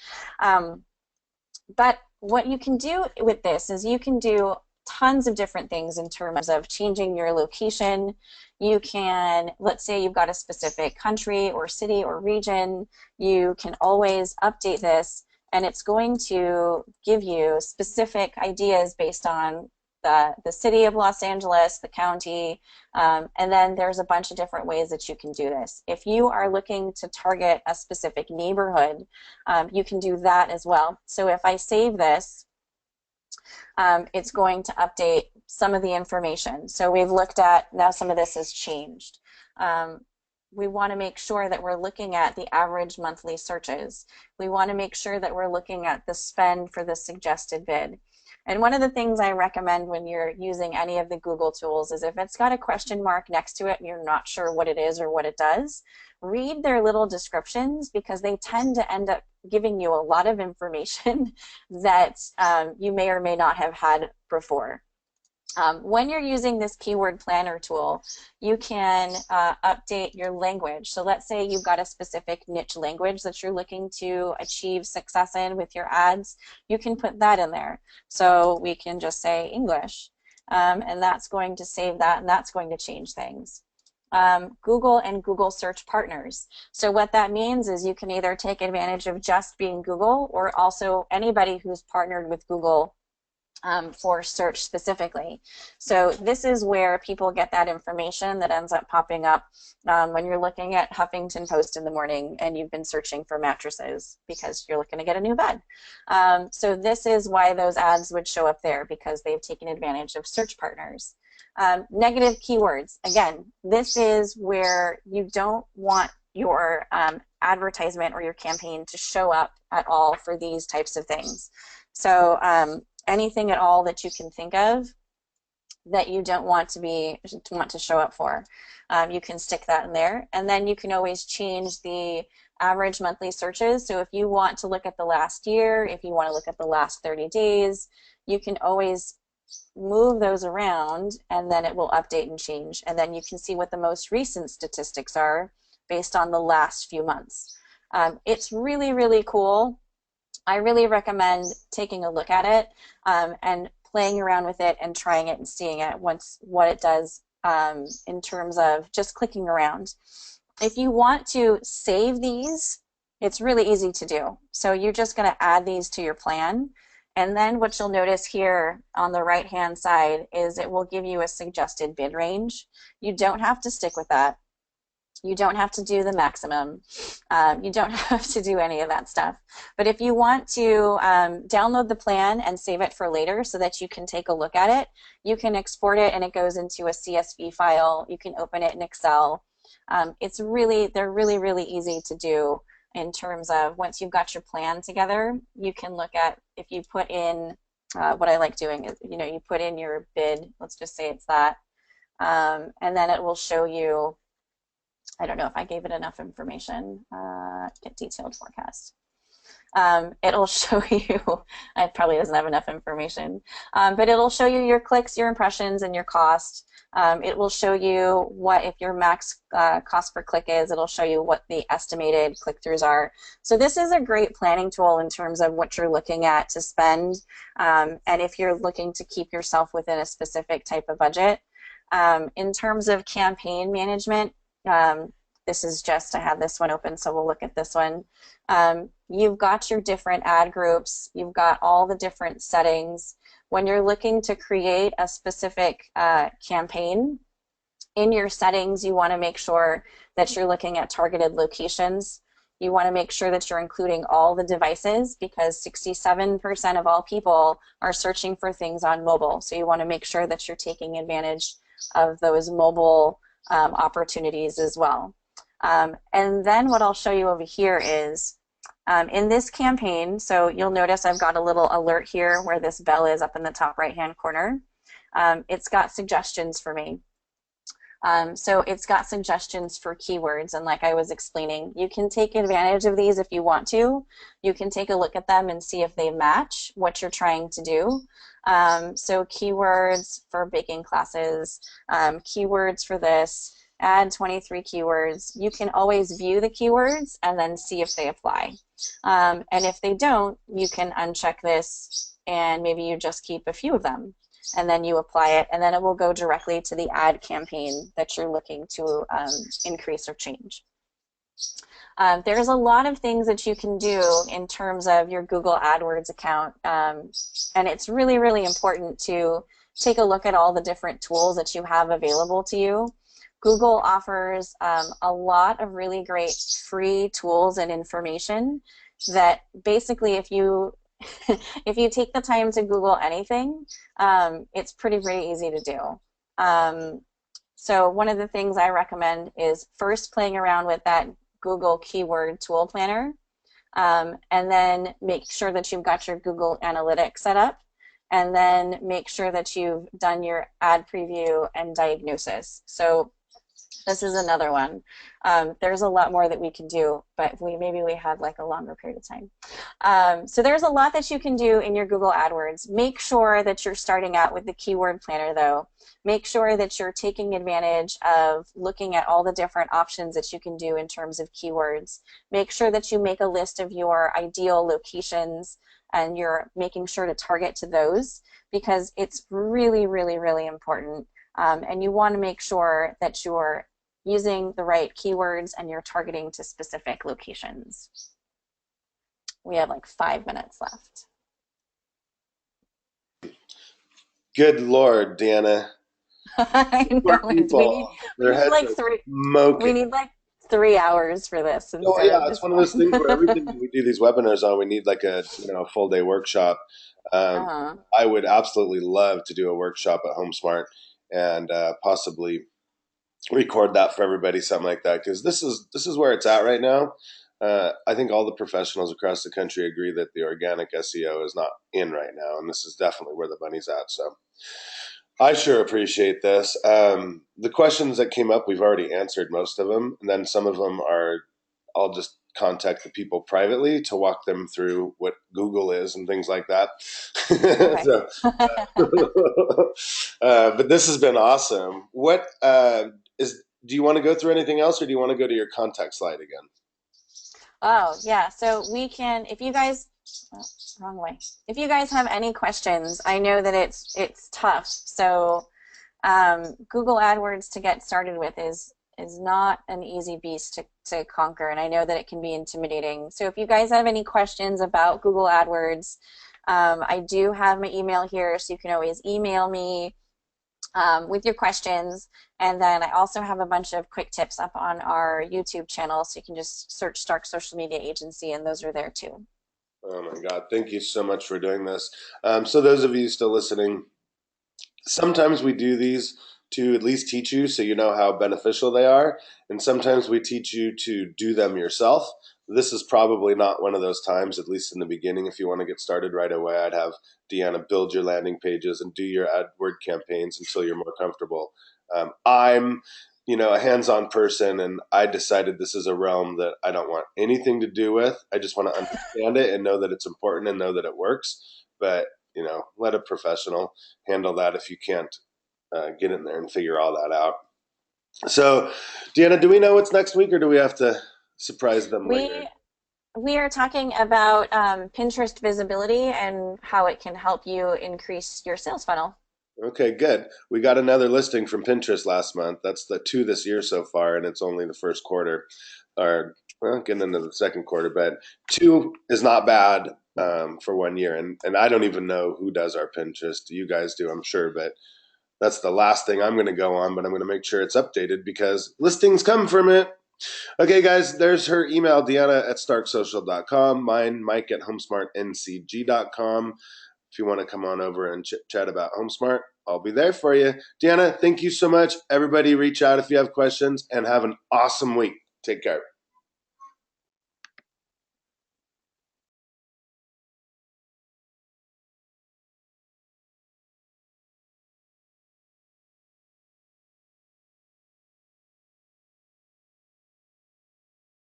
But what you can do with this is you can do tons of different things in terms of changing your location. You can, let's say you've got a specific country or city or region, you can always update this, and it's going to give you specific ideas based on the city of Los Angeles, the county, and then there's a bunch of different ways that you can do this. If you are looking to target a specific neighborhood, you can do that as well. So if I save this, it's going to update some of the information. So we've looked at, now some of this has changed. We want to make sure that we're looking at the average monthly searches. We want to make sure that we're looking at the spend for the suggested bid. And one of the things I recommend when you're using any of the Google tools is if it's got a question mark next to it and you're not sure what it is or what it does, read their little descriptions, because they tend to end up giving you a lot of information that you may or may not have had before. When you're using this keyword planner tool, you can update your language. So let's say you've got a specific niche language that you're looking to achieve success in with your ads. You can put that in there. So we can just say English, and that's going to save that, and that's going to change things. Google and Google search partners. So what that means is you can either take advantage of just being Google, or also anybody who's partnered with Google for search specifically. So this is where people get that information that ends up popping up when you're looking at Huffington Post in the morning and you've been searching for mattresses because you're looking to get a new bed. So this is why those ads would show up there, because they've taken advantage of search partners. Negative keywords. Again, this is where you don't want your advertisement or your campaign to show up at all for these types of things. So anything at all that you can think of that you don't want to show up for, you can stick that in there, and then you can always change the average monthly searches. So if you want to look at the last year, if you want to look at the last 30 days, you can always move those around, and then it will update and change, and then you can see what the most recent statistics are based on the last few months. It's really, really cool. I really recommend taking a look at it and playing around with it and trying it and seeing it what it does in terms of just clicking around. If you want to save these, it's really easy to do. So you're just going to add these to your plan, and then what you'll notice here on the right hand side is it will give you a suggested bid range. You don't have to stick with that. You don't have to do the maximum. You don't have to do any of that stuff. But if you want to download the plan and save it for later so that you can take a look at it, you can export it and it goes into a CSV file. You can open it in Excel. They're really, really easy to do in terms of once you've got your plan together, you can look at, if you put in, what I like doing is, you put in your bid, let's just say it's that, and then it will show you, I don't know if I gave it enough information, get detailed forecast. It'll show you, it probably doesn't have enough information, but it'll show you your clicks, your impressions, and your cost. It will show you what, if your max cost per click is, it'll show you what the estimated click-throughs are. So this is a great planning tool in terms of what you're looking at to spend, and if you're looking to keep yourself within a specific type of budget. In terms of campaign management, this is just, I have this one open, so we'll look at this one. You've got your different ad groups, you've got all the different settings. when you're looking to create a specific campaign, in your settings, you want to make sure that you're looking at targeted locations. You want to make sure that you're including all the devices because 67% of all people are searching for things on mobile. So you want to make sure that you're taking advantage of those mobile opportunities as well. And then what I'll show you over here is in this campaign, so you'll notice I've got a little alert here where this bell is up in the top right-hand corner. It's got suggestions for me. So it's got suggestions for keywords, and like I was explaining, you can take advantage of these if you want to. You can take a look at them and see if they match what you're trying to do. So keywords for baking classes, keywords for this, add 23 keywords. You can always view the keywords and then see if they apply. And if they don't, you can uncheck this and maybe you just keep a few of them. And then you apply it, and then it will go directly to the ad campaign that you're looking to increase or change. There's a lot of things that you can do in terms of your Google AdWords account, and it's really, really important to take a look at all the different tools that you have available to you. Google offers a lot of really great free tools and information that basically if you if you take the time to Google anything, it's pretty easy to do. So one of the things I recommend is first playing around with that Google Keyword Tool Planner, and then make sure that you've got your Google Analytics set up, and then make sure that you've done your ad preview and diagnosis. So this is another one. There's a lot more that we can do, but maybe we had like a longer period of time. So there's a lot that you can do in your Google AdWords. Make sure that you're starting out with the keyword planner though. Make sure that you're taking advantage of looking at all the different options that you can do in terms of keywords. Make sure that you make a list of your ideal locations and you're making sure to target to those because it's really, really, really important. And you want to make sure that you're using the right keywords and you're targeting to specific locations. We have like 5 minutes left. Good Lord, Deanna. I Poor know people. we Their need heads like are smoking. 3 hours for this Oh instead yeah, of it's just one of one. those things where everything that we do these webinars on, we need like a full day workshop. Um, Uh-huh. I would absolutely love to do a workshop at HomeSmart and possibly record that for everybody, something like that, because this is where it's at right now. I think all the professionals across the country agree that the organic SEO is not in right now, and this is definitely where the money's at. So I sure appreciate this. The questions that came up, we've already answered most of them, and then some of them are I'll just contact the people privately to walk them through what Google is and things like that. Okay. So, but this has been awesome. What is? Do you want to go through anything else, or do you want to go to your contact slide again? Oh, yeah. So we can, if you guys, oh, wrong way. If you guys have any questions, I know that it's tough. So Google AdWords to get started with is not an easy beast to conquer, and I know that it can be intimidating. So if you guys have any questions about Google AdWords, I do have my email here, so you can always email me with your questions. And then I also have a bunch of quick tips up on our YouTube channel, so you can just search Stark Social Media Agency, and those are there too. Oh my God! Thank you so much for doing this. So those of you still listening, sometimes we do these to at least teach you so you know how beneficial they are, and sometimes we teach you to do them yourself. This is probably not one of those times, at least in the beginning. If you want to get started right away, I'd have Deanna build your landing pages and do your AdWord campaigns until you're more comfortable. I'm a hands-on person, and I decided this is a realm that I don't want anything to do with. I just want to understand it and know that it's important and know that it works. But let a professional handle that if you can't get in there and figure all that out. So, Deanna, do we know what's next week, or do we have to surprise them later? We we are talking about Pinterest visibility and how it can help you increase your sales funnel. Okay, good. We got another listing from Pinterest last month. That's the two this year so far, and it's only the first quarter, or well, getting into the second quarter. But two is not bad. for 1 year. And I don't even know who does our Pinterest. You guys do, I'm sure, but that's the last thing I'm going to go on, but I'm going to make sure it's updated because listings come from it. Okay, guys, there's her email, Deanna@starksocial.com. Mine, Mike at homesmartncg.com. If you want to come on over and chat about HomeSmart, I'll be there for you. Deanna, thank you so much. Everybody reach out if you have questions, and have an awesome week. Take care.